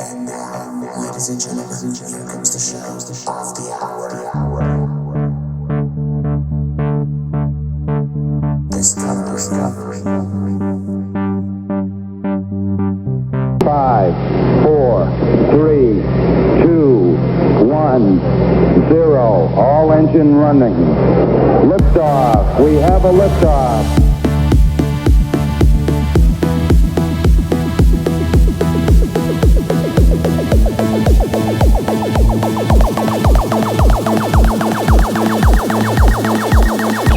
And now, ladies and gentlemen, here comes the show of the hour. Discovery. 5, 4, 3, 2, 1, 0. All engine running. Liftoff. We have a liftoff.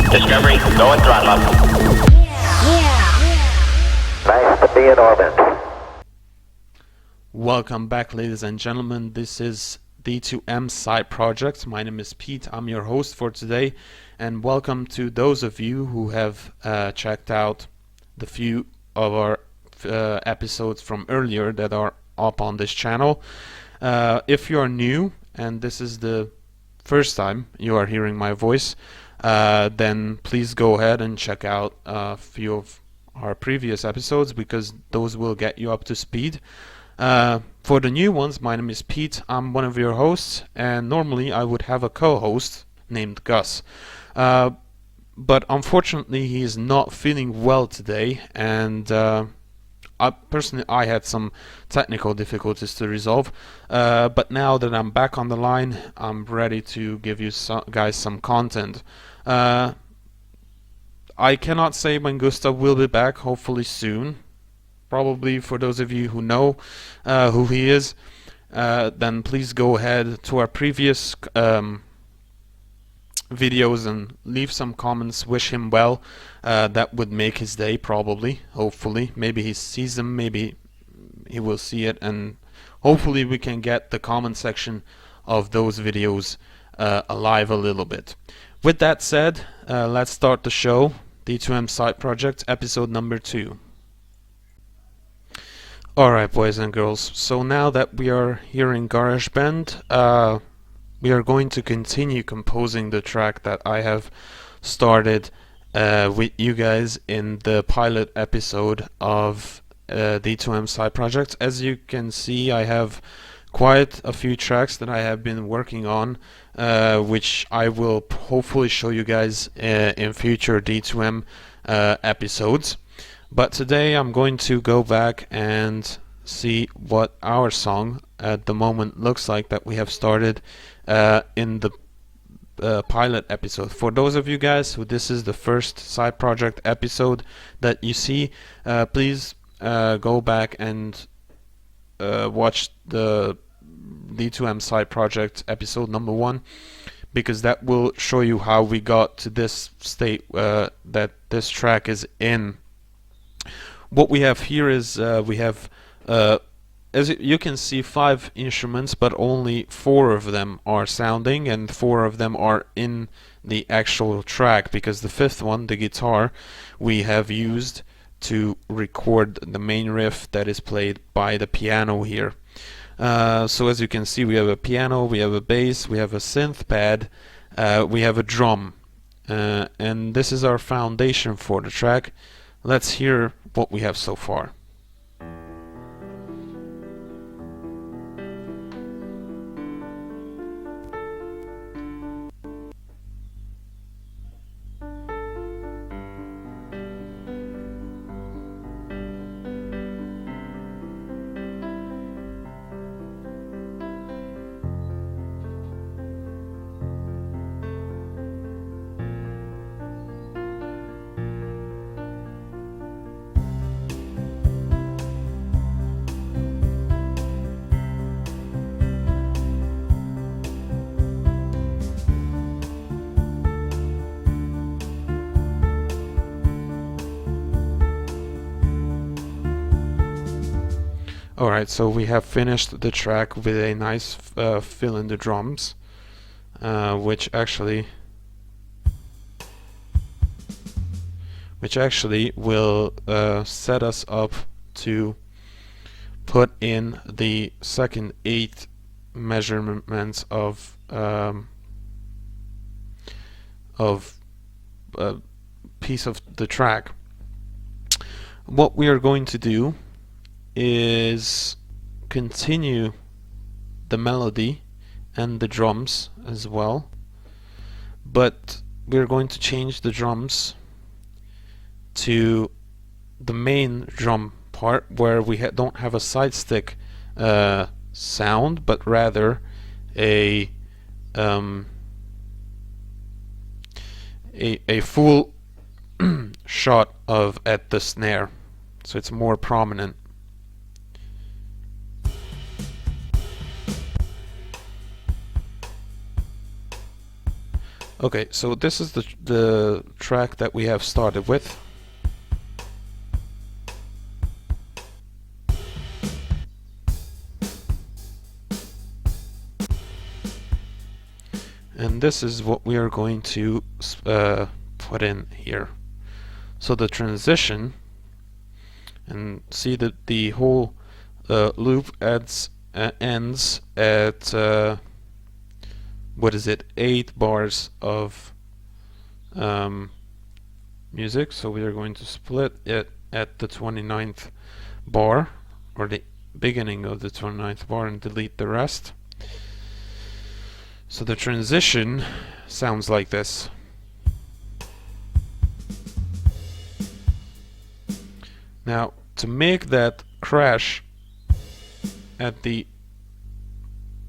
Discovery, go and throttle up. Nice to be in orbit. Welcome back, ladies and gentlemen. This is D2M Side project. My name is Pete. I'm your host for today, and welcome to those of you who have checked out the few of our episodes from earlier that are up on this channel. If you are new and this is the first time you are hearing my voice, then please go ahead and check out a few of our previous episodes, because those will get you up to speed. For the new ones, my name is Pete. I'm one of your hosts, and normally I would have a co-host named Gus. But unfortunately he is not feeling well today, and I had some technical difficulties to resolve, but now that I'm back on the line, I'm ready to give you guys some content. I cannot say when Gustav will be back, hopefully soon. Probably for those of you who know who he is, then please go ahead to our previous videos and leave some comments, wish him well. That would make his day, probably, hopefully. Maybe he sees them, maybe he will see it, and hopefully we can get the comment section of those videos alive a little bit. With that said, let's start the show. D2M Side Project, episode number 2. Alright, boys and girls, so now that we are here in GarageBand, we are going to continue composing the track that I have started with you guys in the pilot episode of D2M Side Project. As you can see, I have quite a few tracks that I have been working on, which I will hopefully show you guys in future D2M episodes. But today I'm going to go back and see what our song at the moment looks like that we have started in the pilot episode. For those of you guys who this is the first side project episode that you see, please go back and watch the D2M Side Project episode number 1, because that will show you how we got to this state that this track is in. What we have here is we have, as you can see, 5 instruments, but only 4 of them are sounding and 4 of them are in the actual track, because the 5th one, the guitar, we have used to record the main riff that is played by the piano here. So as you can see, we have a piano, we have a bass, we have a synth pad, we have a drum, and this is our foundation for the track. Let's hear what we have so far. Alright, so we have finished the track with a nice fill in the drums, which actually will set us up to put in the second 8 measurements of piece of the track. What we are going to do is continue the melody and the drums as well, but we're going to change the drums to the main drum part where we don't have a side stick sound, but rather a full shot of at the snare, so it's more prominent. Okay, so this is the track that we have started with. And this is what we are going to put in here. So the transition, and see that the whole loop ends at what is it, 8 bars of music. So we are going to split it at the 29th bar, or the beginning of the 29th bar, and delete the rest. So the transition sounds like this. Now, to make that crash at the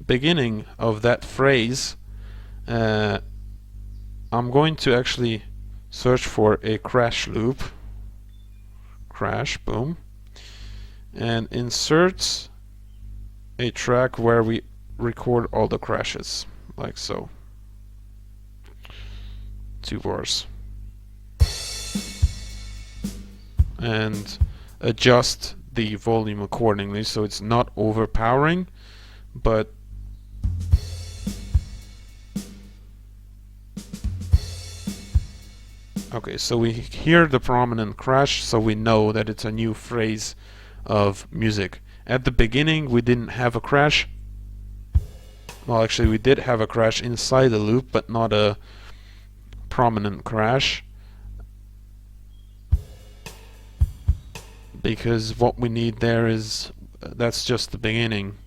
beginning of that phrase, I'm going to actually search for a crash loop. Crash, boom. And insert a track where we record all the crashes, like so. 2 bars. And adjust the volume accordingly so it's not overpowering, but okay, so we hear the prominent crash, so we know that it's a new phrase of music. At the beginning we didn't have a crash. Well, actually we did have a crash inside the loop, but not a prominent crash, because what we need there is that's just the beginning.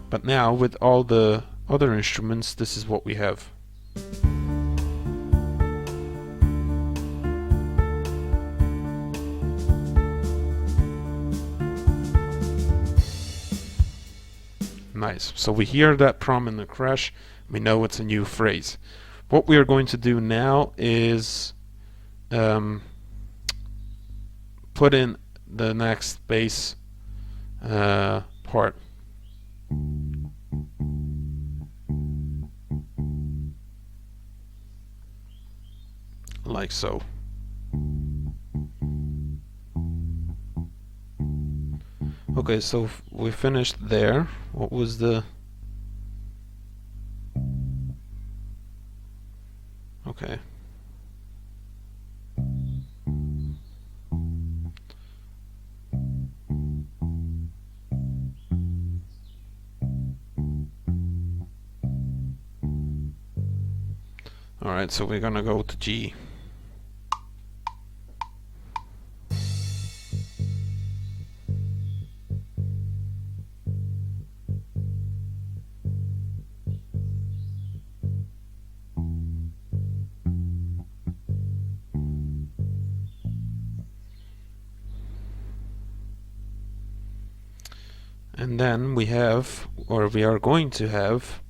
But now with all the other instruments, this is what we have. Nice. So we hear that prominent crash, we know it's a new phrase. What we are going to do now is put in the next bass part. Like so. Okay, so we finished there. What was the... Okay. Alright, so we're gonna go to G. And then we have, or we are going to have,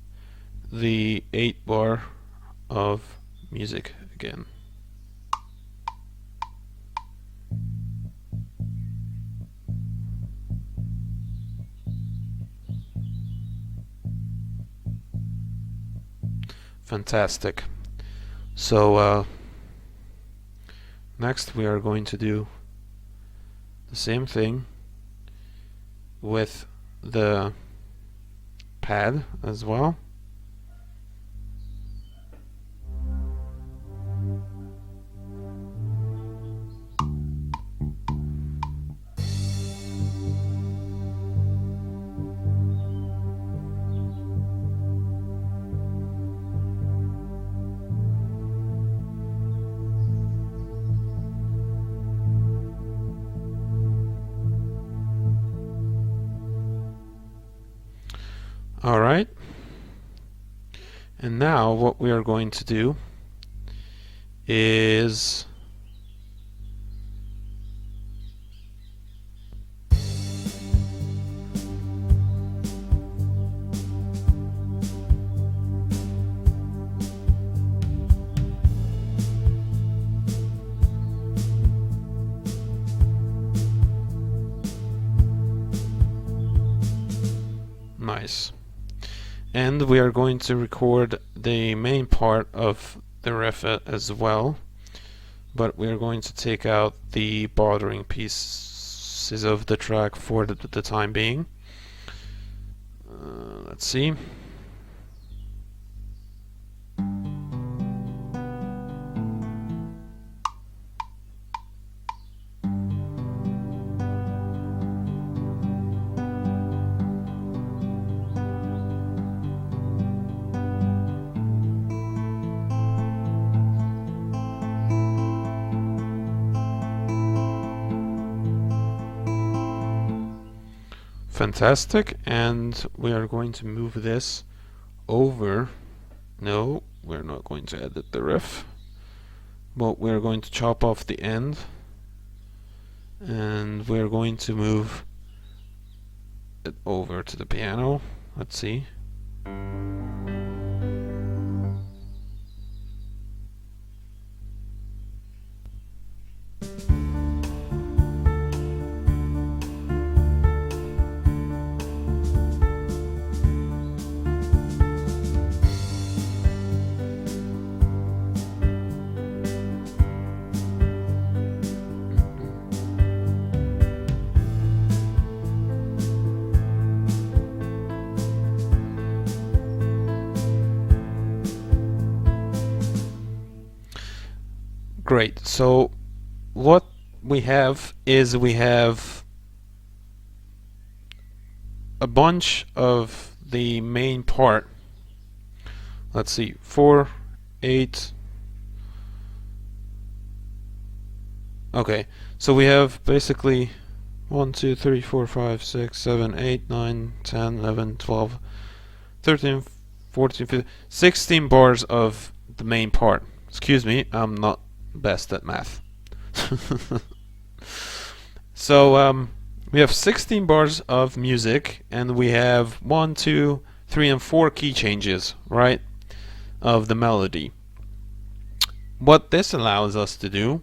the 8 bar of music again. Fantastic. So next we are going to do the same thing with the pad as well. Alright. And now what we are going to do is nice. And we are going to record the main part of the riff as well, but we are going to take out the bothering pieces of the track for the time being. Let's see. Fantastic, and we are going to move this over. No, we're not going to edit the riff, but we're going to chop off the end, and we're going to move it over to the piano. Let's see. Great. So what we have is we have a bunch of the main part. Let's see, 4, 8. Okay, so we have basically 1, 2, 3, 4, 5, 6, 7, 8, 9, 10, 11, 12, 13, 14, 15, 16 bars of the main part. Excuse me, I'm not best at math. So we have 16 bars of music, and we have 1, 2, 3, and 4 key changes, right, of the melody. What this allows us to do,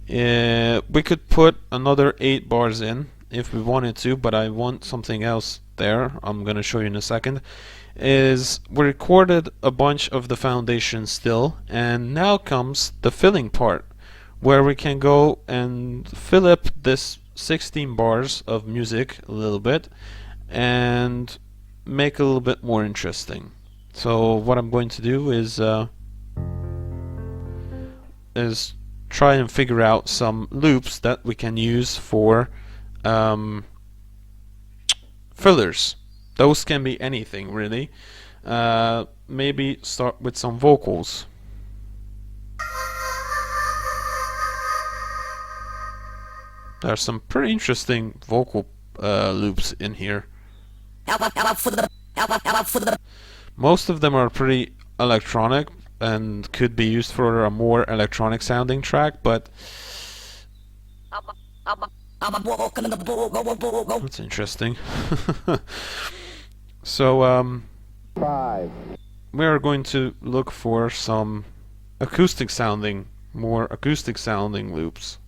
we could put another 8 bars in if we wanted to, but I want something else there. I'm going to show you in a second. Is we recorded a bunch of the foundation still, and now comes the filling part, where we can go and fill up this 16 bars of music a little bit and make it a little bit more interesting. So what I'm going to do is try and figure out some loops that we can use for fillers. Those can be anything, really. Maybe start with some vocals. There are some pretty interesting vocal loops in here. Most of them are pretty electronic and could be used for a more electronic sounding track, but that's interesting. So 5, we are going to look for some more acoustic sounding loops.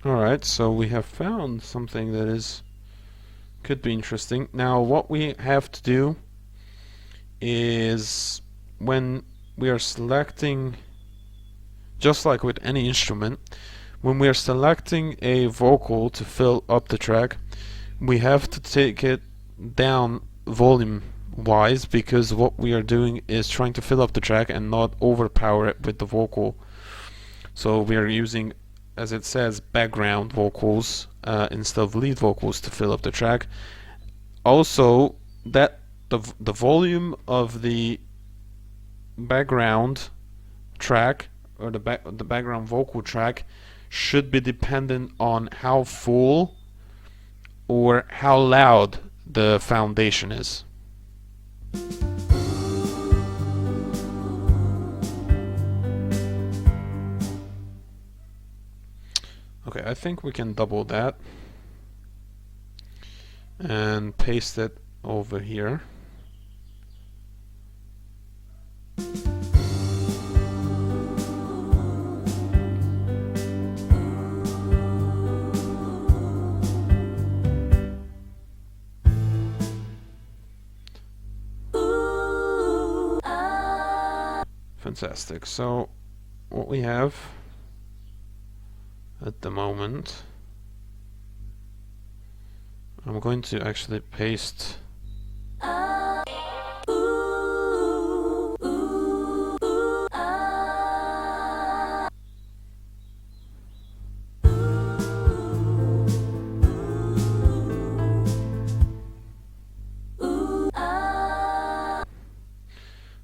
Alright, so we have found something that could be interesting. Now what we have to do is, when we are selecting, just like with any instrument, when we are selecting a vocal to fill up the track, we have to take it down volume wise, because what we are doing is trying to fill up the track and not overpower it with the vocal. So we are using, as it says, background vocals instead of lead vocals to fill up the track. Also, that the volume of the background track, or the background vocal track, should be dependent on how full or how loud the foundation is. Okay, I think we can double that and paste it over here. Fantastic. So what we have at the moment, I'm going to actually paste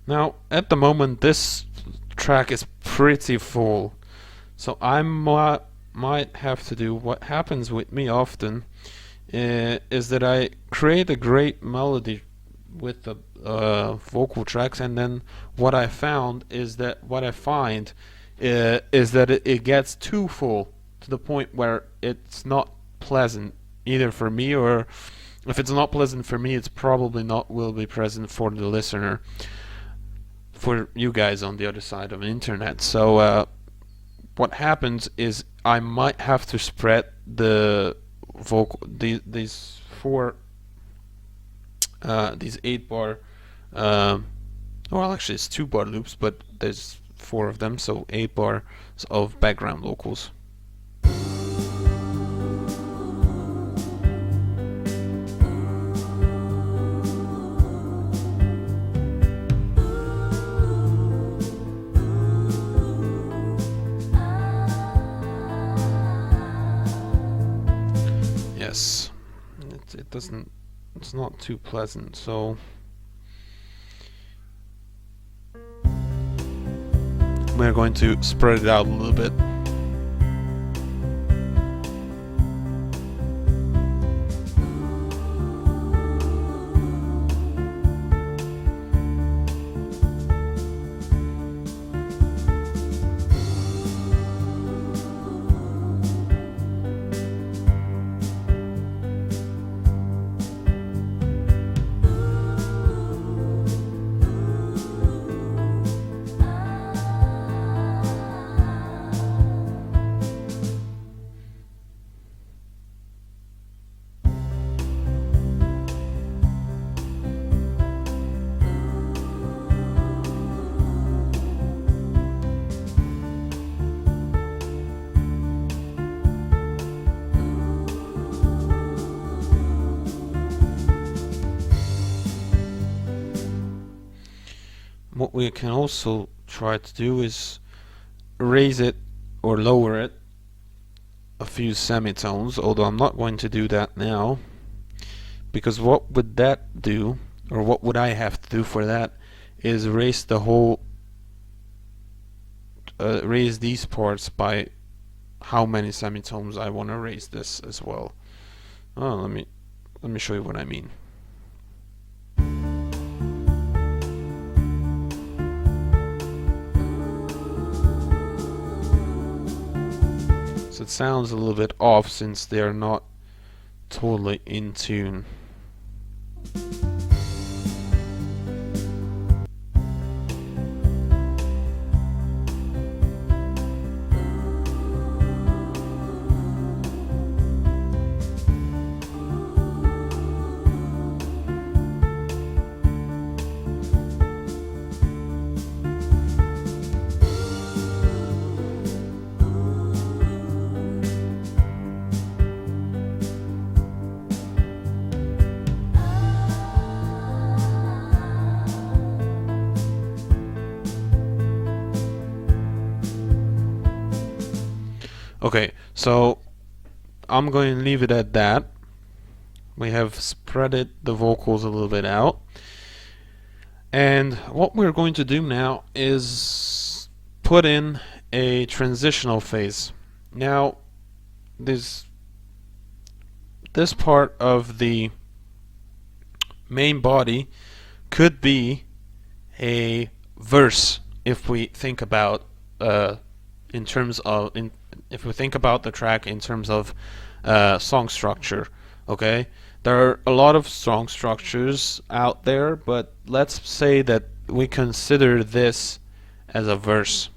now. At the moment this track is pretty full, so I might have to do what happens with me often, is that I create a great melody with the vocal tracks, and then what I find is that it gets too full to the point where it's not pleasant either for me, or if it's not pleasant for me, it's probably not will be present for the listener, for you guys on the other side of the internet. So what happens is I might have to spread the vocal, these 8-bar, well, actually it's 2-bar loops, but there's 4 of them, so 8 bars of background vocals. Yes, it doesn't, it's not too pleasant, so we're going to spread it out a little bit. What we can also try to do is raise it or lower it a few semitones, although I'm not going to do that now, because what would that do, or what would I have to do for that, is raise the whole raise these parts by how many semitones I want to raise this as well. Oh, let me show you what I mean. It sounds a little bit off since they are not totally in tune. Okay, so I'm going to leave it at that. We have spreaded the vocals a little bit out. And what we're going to do now is put in a transitional phase. Now, this part of the main body could be a verse if we think about if we think about the track in terms of song structure. Okay, there are a lot of song structures out there, but let's say that we consider this as a verse.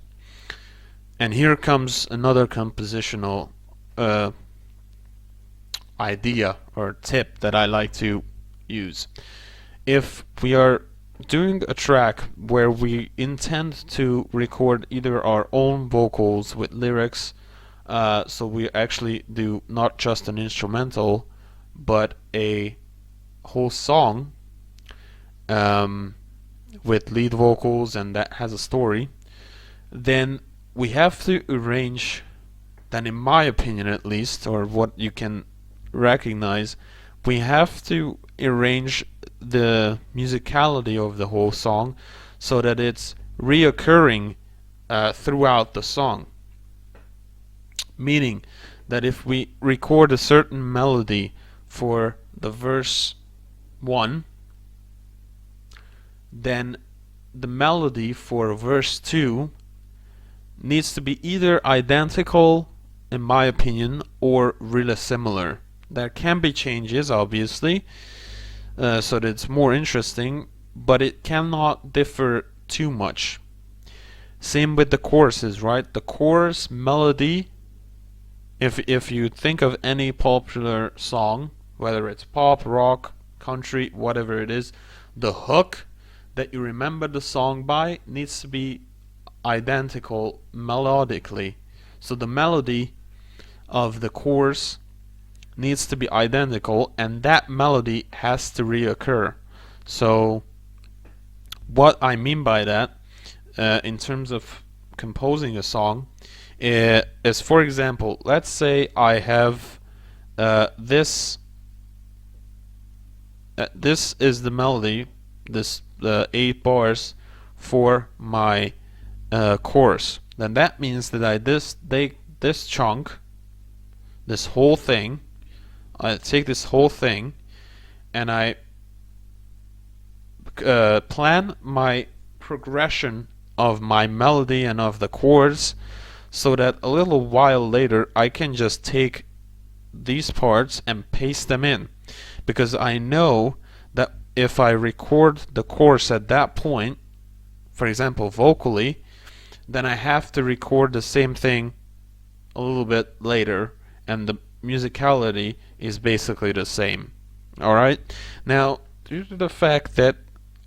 And here comes another compositional idea or tip that I like to use. If we are doing a track where we intend to record either our own vocals with lyrics, so we actually do not just an instrumental but a whole song with lead vocals and that has a story, then we have to arrange, then in my opinion at least, or what you can recognize, we have to arrange the musicality of the whole song so that it's reoccurring throughout the song. Meaning that if we record a certain melody for the verse 1, then the melody for verse 2 needs to be either identical, in my opinion, or really similar. There can be changes, obviously, so that it's more interesting, but it cannot differ too much. Same with the choruses, right? The chorus melody, if you think of any popular song, whether it's pop, rock, country, whatever it is, the hook that you remember the song by needs to be identical melodically. So the melody of the chorus needs to be identical, and that melody has to reoccur. So what I mean by that, in terms of composing a song, is, for example, let's say I have this is the melody, this 8 bars for my chorus. Then that means that this chunk, this whole thing, I take this whole thing and I plan my progression of my melody and of the chords so that a little while later I can just take these parts and paste them in, because I know that if I record the chorus at that point, for example vocally, then I have to record the same thing a little bit later, and the musicality is basically the same. Alright? Now, due to the fact that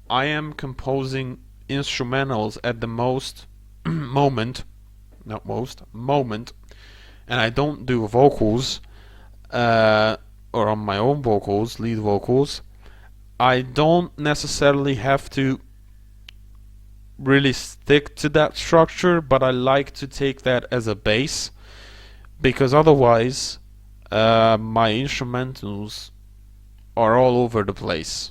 I am composing instrumentals at the moment, and I don't do vocals, or on my own vocals, lead vocals, I don't necessarily have to really stick to that structure, but I like to take that as a base, because otherwise my instrumentals are all over the place.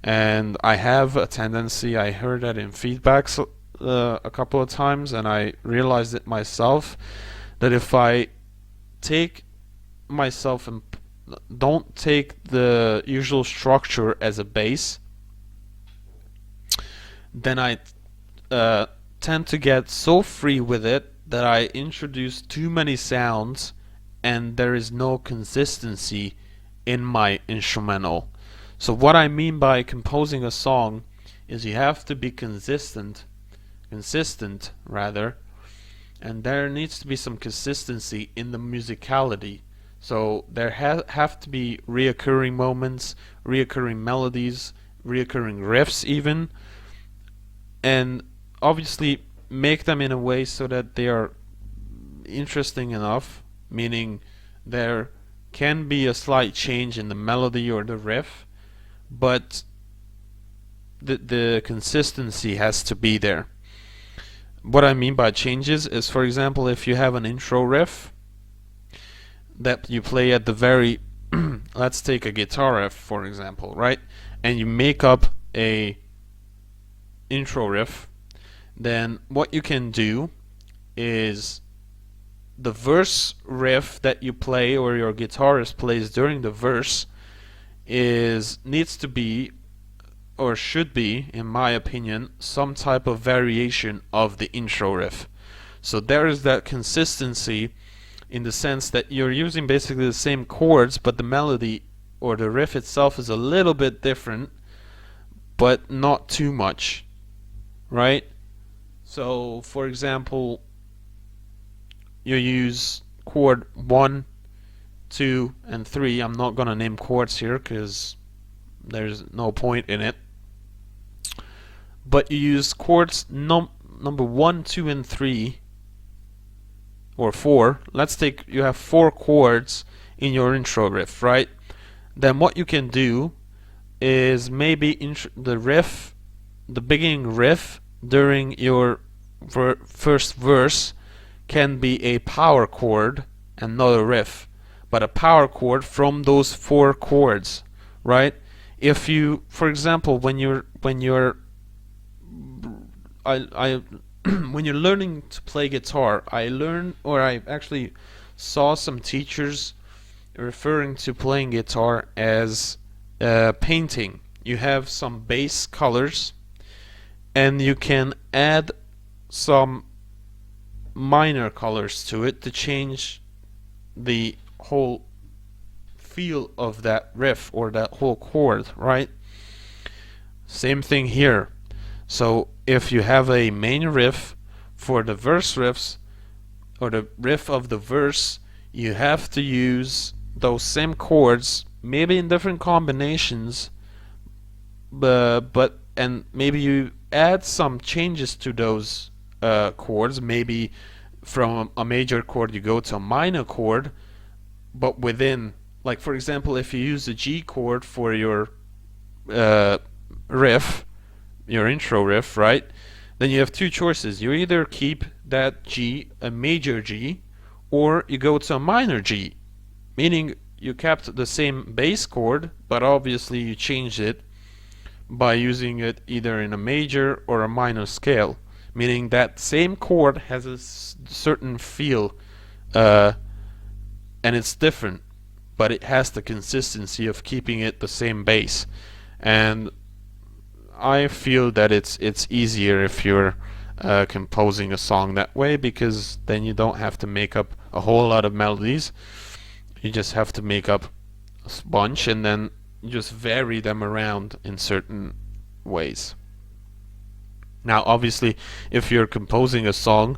And I have a tendency, I heard that in feedbacks a couple of times, and I realized it myself, that if I take myself and don't take the usual structure as a base, then I tend to get so free with it that I introduce too many sounds and there is no consistency in my instrumental. So what I mean by composing a song is you have to be consistent rather, and there needs to be some consistency in the musicality. So there have to be reoccurring moments, reoccurring melodies, reoccurring riffs even, and obviously make them in a way so that they are interesting enough, meaning there can be a slight change in the melody or the riff, but the consistency has to be there. What I mean by changes is, for example, if you have an intro riff that you play at the very let's take a guitar riff for example, right? And you make up a intro riff, then what you can do is the verse riff that you play or your guitarist plays during the verse needs to be, or should be, in my opinion, some type of variation of the intro riff. So there is that consistency in the sense that you're using basically the same chords, but the melody or the riff itself is a little bit different, but not too much, right? So for example, you use chord 1, 2, and 3. I'm not gonna name chords here because there's no point in it. But you use chords number 1, 2, and 3, or 4. Let's take, you have 4 chords in your intro riff, right? Then what you can do is maybe the riff, the beginning riff during your first verse can be a power chord and not a riff, but a power chord from those 4 chords, right? If you, for example, when you're when you're learning to play guitar, I actually saw some teachers referring to playing guitar as painting. You have some base colors and you can add some minor colors to it to change the whole feel of that riff or that whole chord, right? Same thing here. So if you have a main riff for the verse riffs, or the riff of the verse, you have to use those same chords, maybe in different combinations, and maybe you add some changes to those chords. Maybe from a major chord you go to a minor chord, but within, like for example, if you use the G chord for your riff, your intro riff, right? Then you have 2 choices. You either keep that G, a major G, or you go to a minor G, meaning you kept the same bass chord, but obviously you changed it by using it either in a major or a minor scale, meaning that same chord has a certain feel, and it's different, but it has the consistency of keeping it the same bass. And I feel that it's easier if you're composing a song that way, because then you don't have to make up a whole lot of melodies. You just have to make up a bunch and then just vary them around in certain ways. Now obviously if you're composing a song,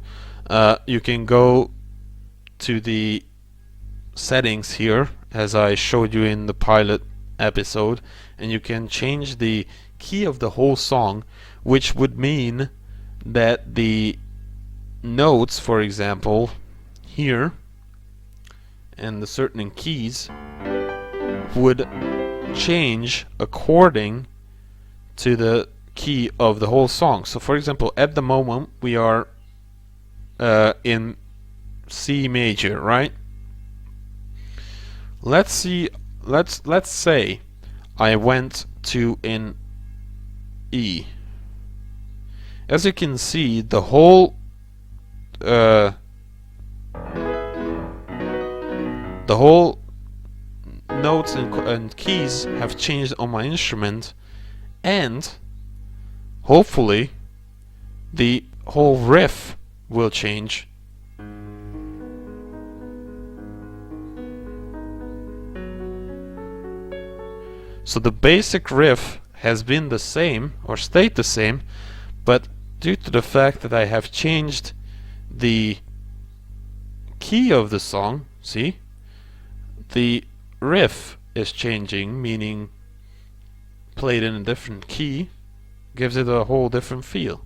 you can go to the settings here as I showed you in the pilot episode, and you can change the key of the whole song, which would mean that the notes, for example here, and the certain keys would change according to the key of the whole song. So for example, at the moment we are in C major, right? Let's say I went to an E. As you can see, the whole notes and keys have changed on my instrument, and hopefully the whole riff will change. So the basic riff has been the same or stayed the same, but due to the fact that I have changed the key of the song, see, the riff is changing, meaning played in a different key gives it a whole different feel.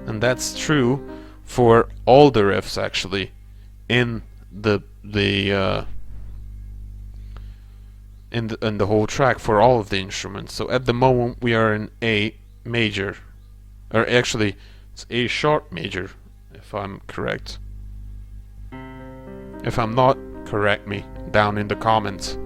And that's true for all the riffs actually in the whole track, for all of the instruments. So at the moment we are in A major, or actually it's A sharp major if I'm correct. If I'm not, correct me down in the comments.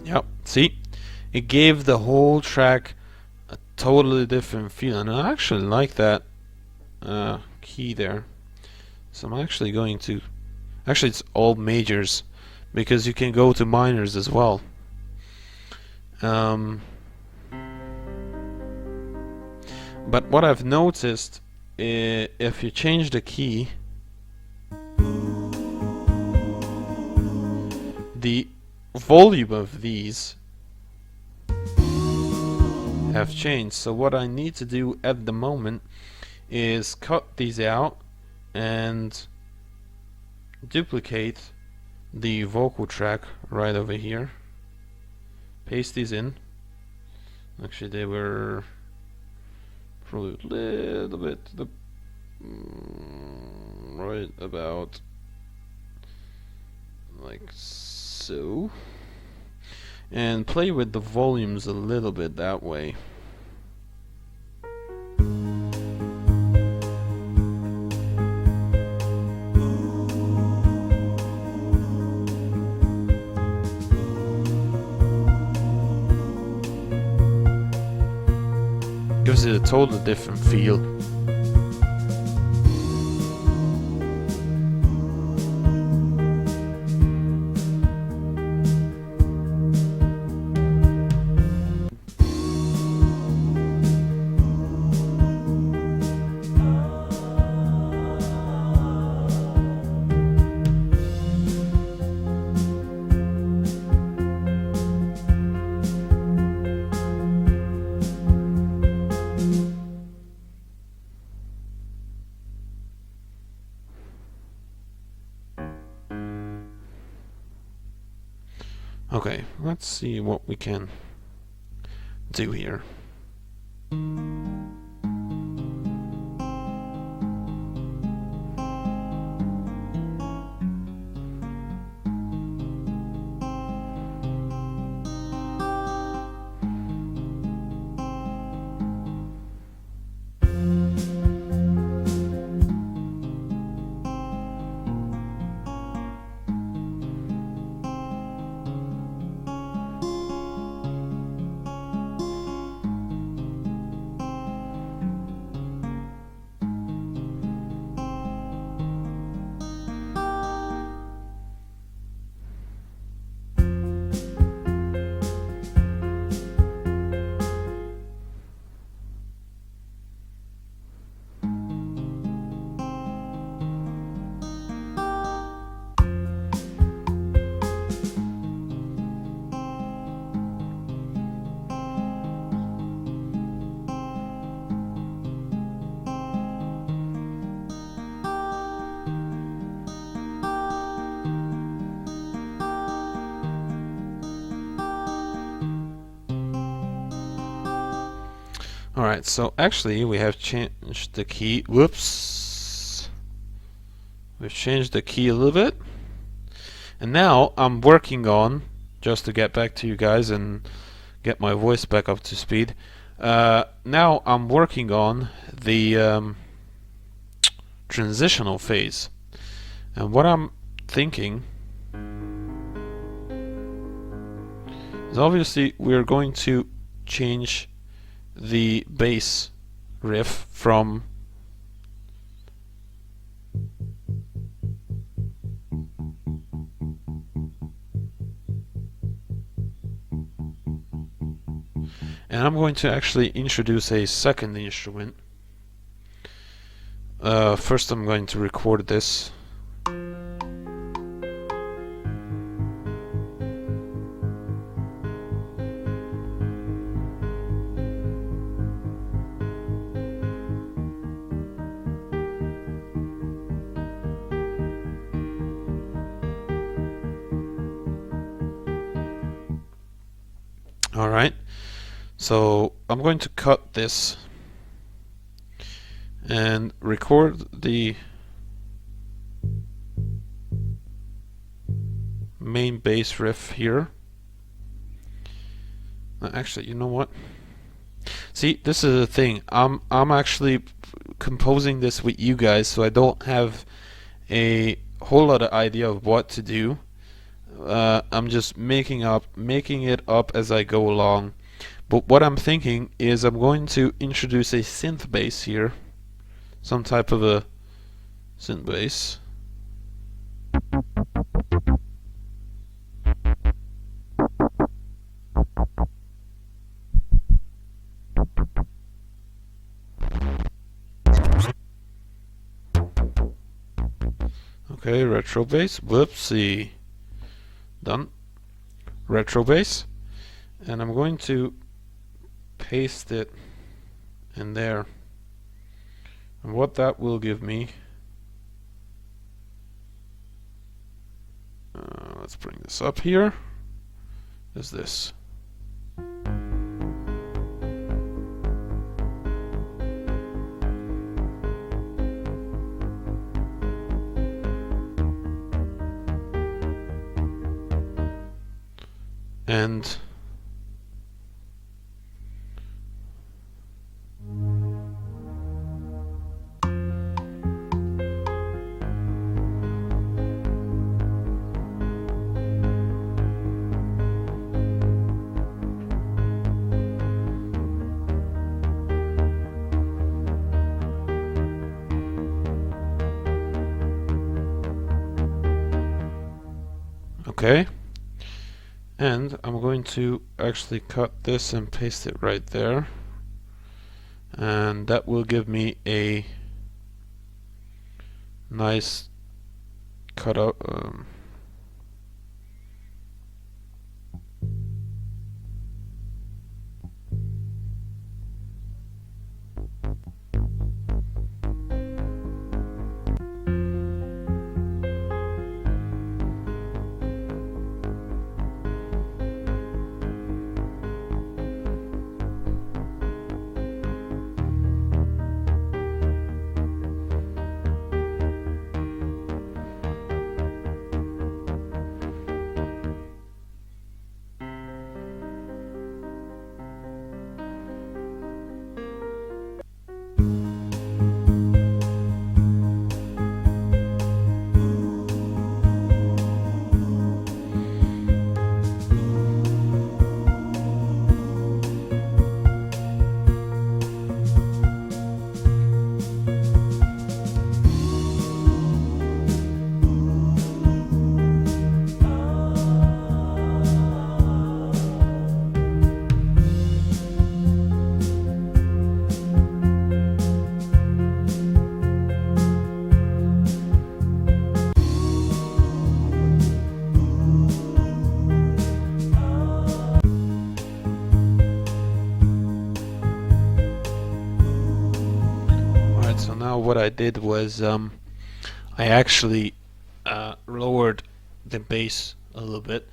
Yep, see? It gave the whole track a totally different feel, and I actually like that key there. So I'm actually going to... Actually, it's all majors, because you can go to minors as well. But what I've noticed, if you change the key, the volume of these have changed. So what I need to do at the moment is cut these out and duplicate the vocal track right over here, paste these in. Actually, they were probably a little bit to the right about like so, and play with the volumes a little bit that way. Gives it a totally different feel. Okay, let's see what we can do here. Alright, so actually we have changed the key. Whoops. We've changed the key a little bit. And now I'm working on, just to get back to you guys and get my voice back up to speed. Now I'm working on the transitional phase. And what I'm thinking is obviously we're going to change the bass riff from and I'm going to actually introduce a second instrument. First I'm going to record this. Alright, so I'm going to cut this and record the main bass riff here. Actually, you know what? See, this is the thing. I'm actually composing this with you guys, so I don't have a whole lot of idea of what to do. I'm just making it up as I go along. But what I'm thinking is I'm going to introduce a synth bass here, some type of a synth bass. Okay, retro bass. Whoopsie. Done. Retro bass. And I'm going to paste it in there. And what that will give me, let's bring this up here, is this. And okay. And I'm going to actually cut this and paste it right there. And that will give me a nice cut out. So now what I did was I actually lowered the bass a little bit,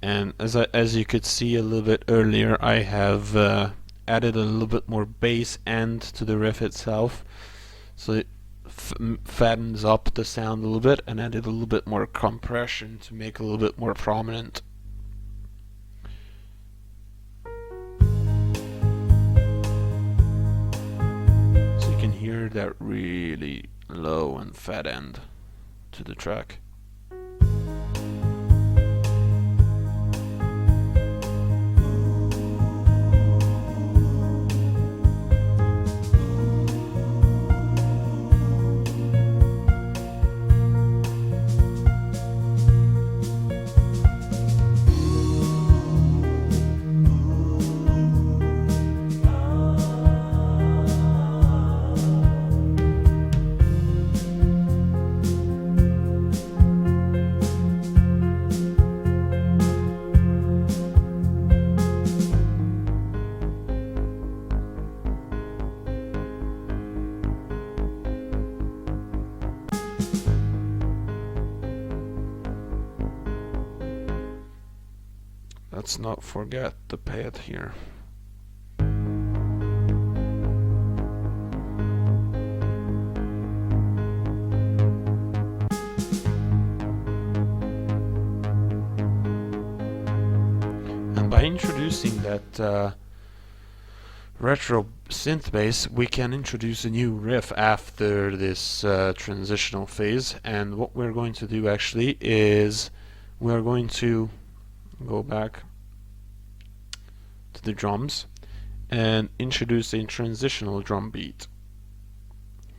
and as you could see a little bit earlier, I have added a little bit more bass end to the riff itself. So fattens up the sound a little bit and added a little bit more compression to make it a little bit more prominent. So you can hear that really low and fat end to the track. Let's not forget the pad here. And by introducing that retro synth bass, we can introduce a new riff after this transitional phase. And what we're going to do actually is we're going to go back to the drums and introduce a transitional drum beat,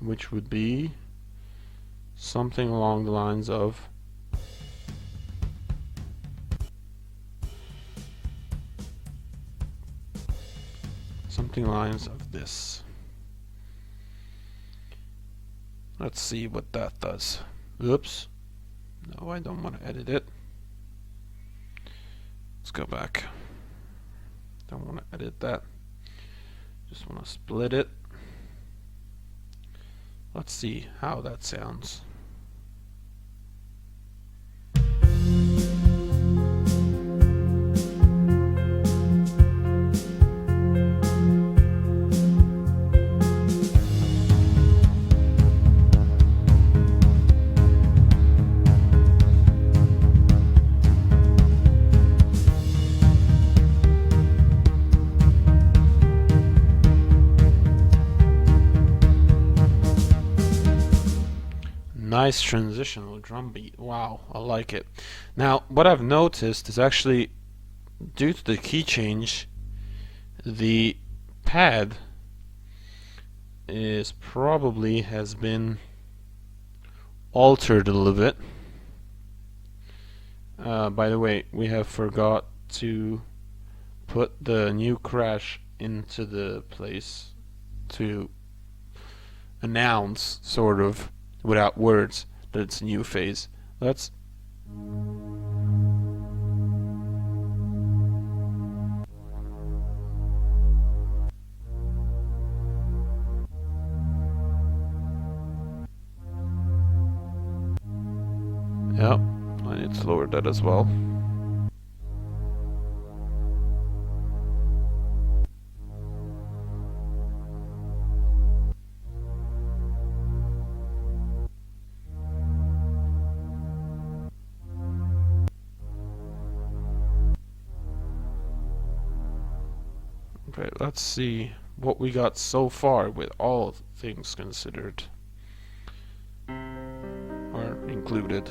which would be something along the lines of this. Let's see what that does. Oops. No, I don't want to edit it. Let's go back. Don't want to edit that. Just want to split it. Let's see how that sounds. Nice transitional drum beat. Wow, I like it. Now, what I've noticed is actually, due to the key change, the pad is probably has been altered a little bit. By the way, we have forgot to put the new crash into the place to announce, sort of, without words, that it's a new phase. Let's yep, I need to lower that as well. Okay, let's see what we got so far with all things considered or included.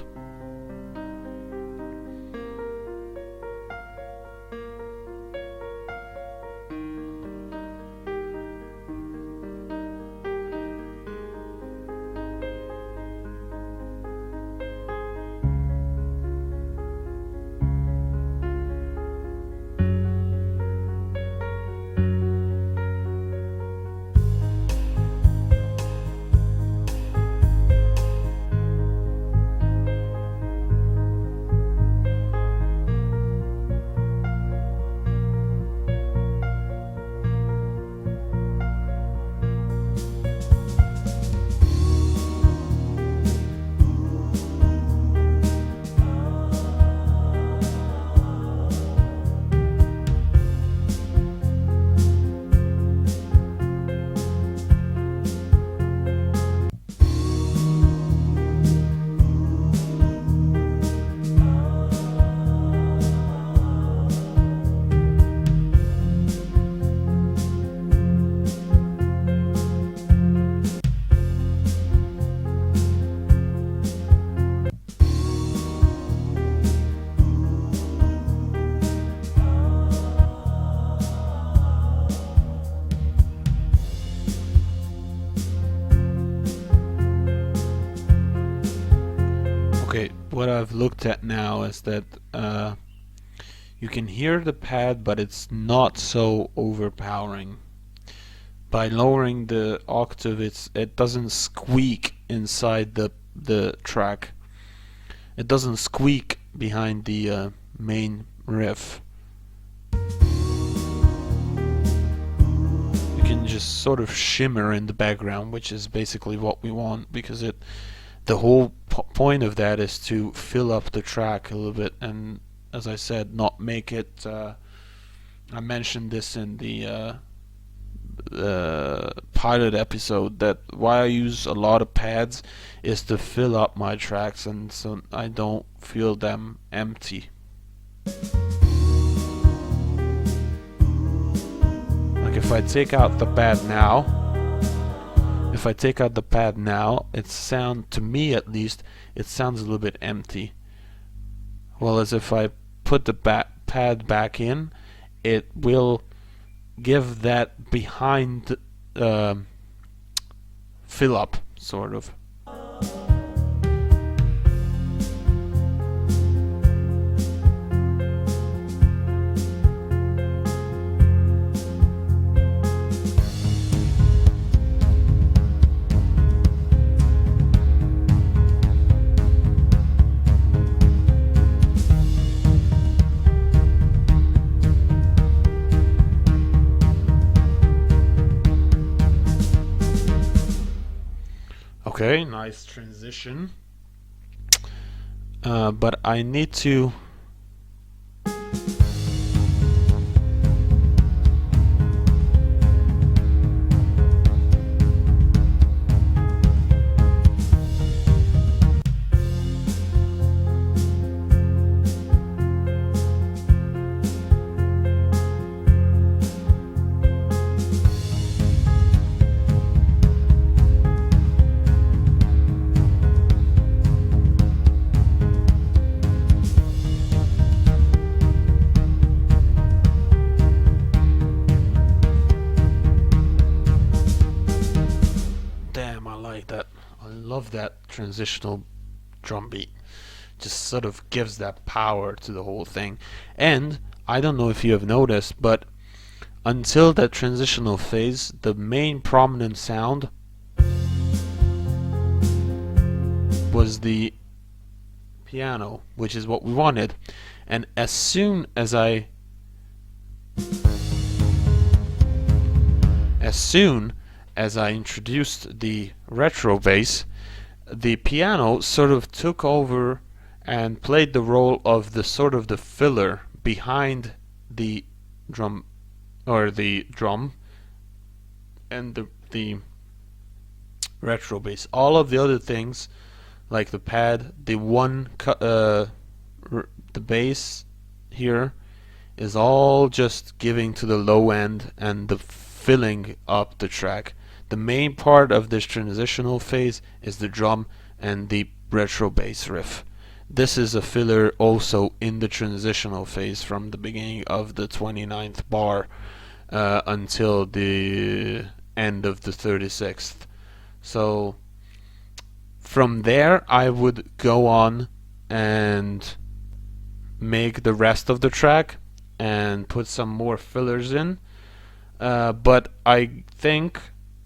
what I've looked at now is that you can hear the pad, but it's not so overpowering. By lowering the octave, it doesn't squeak inside the track. It doesn't squeak behind the main riff. You can just sort of shimmer in the background, which is basically what we want, because the whole point of that is to fill up the track a little bit, and as I said, not make it I mentioned this in the pilot episode, that why I use a lot of pads is to fill up my tracks, and so I don't feel them empty. Like if I take out the pad now, to me at least, it sounds a little bit empty. Well, as if I put the pad back in, it will give that behind fill up, sort of. Okay, nice transition. But I need to love that transitional drum beat. Just sort of gives that power to the whole thing. And I don't know if you have noticed, but until that transitional phase, the main prominent sound was the piano, which is what we wanted. And as soon as I introduced the retro bass, the piano sort of took over and played the role of the sort of the filler behind the drum, or the drum and the retro bass. All of the other things, like the pad, the bass here is all just giving to the low end and the filling up the track. The main part of this transitional phase is the drum and the retro bass riff. This is a filler also in the transitional phase from the beginning of the 29th bar until the end of the 36th. So from there I would go on and make the rest of the track and put some more fillers in. But I think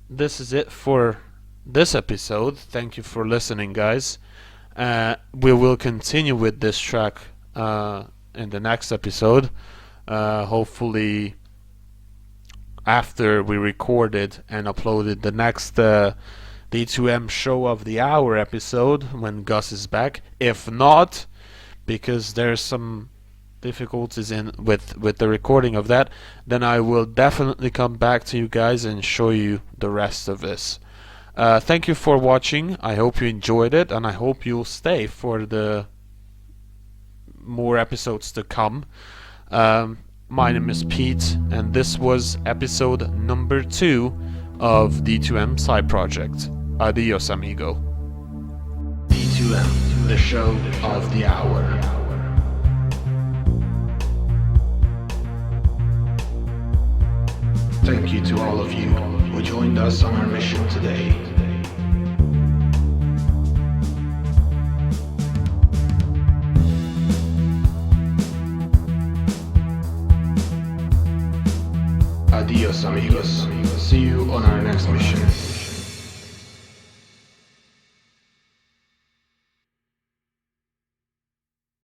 this is it for this episode. Thank you for listening, guys. We will continue with this track in the next episode. Hopefully after we recorded and uploaded the next D2M Show of the Hour episode when Gus is back. If not, because there's some difficulties with the recording of that, then I will definitely come back to you guys and show you the rest of this. Thank you for watching. I hope you enjoyed it, and I hope you'll stay for the more episodes to come. My name is Pete, and this was episode number 2 of D2M Side Project. Adios, amigo. D2M, the show of the hour. Thank you to all of you who joined us on our mission today. amigos. See you on our next mission.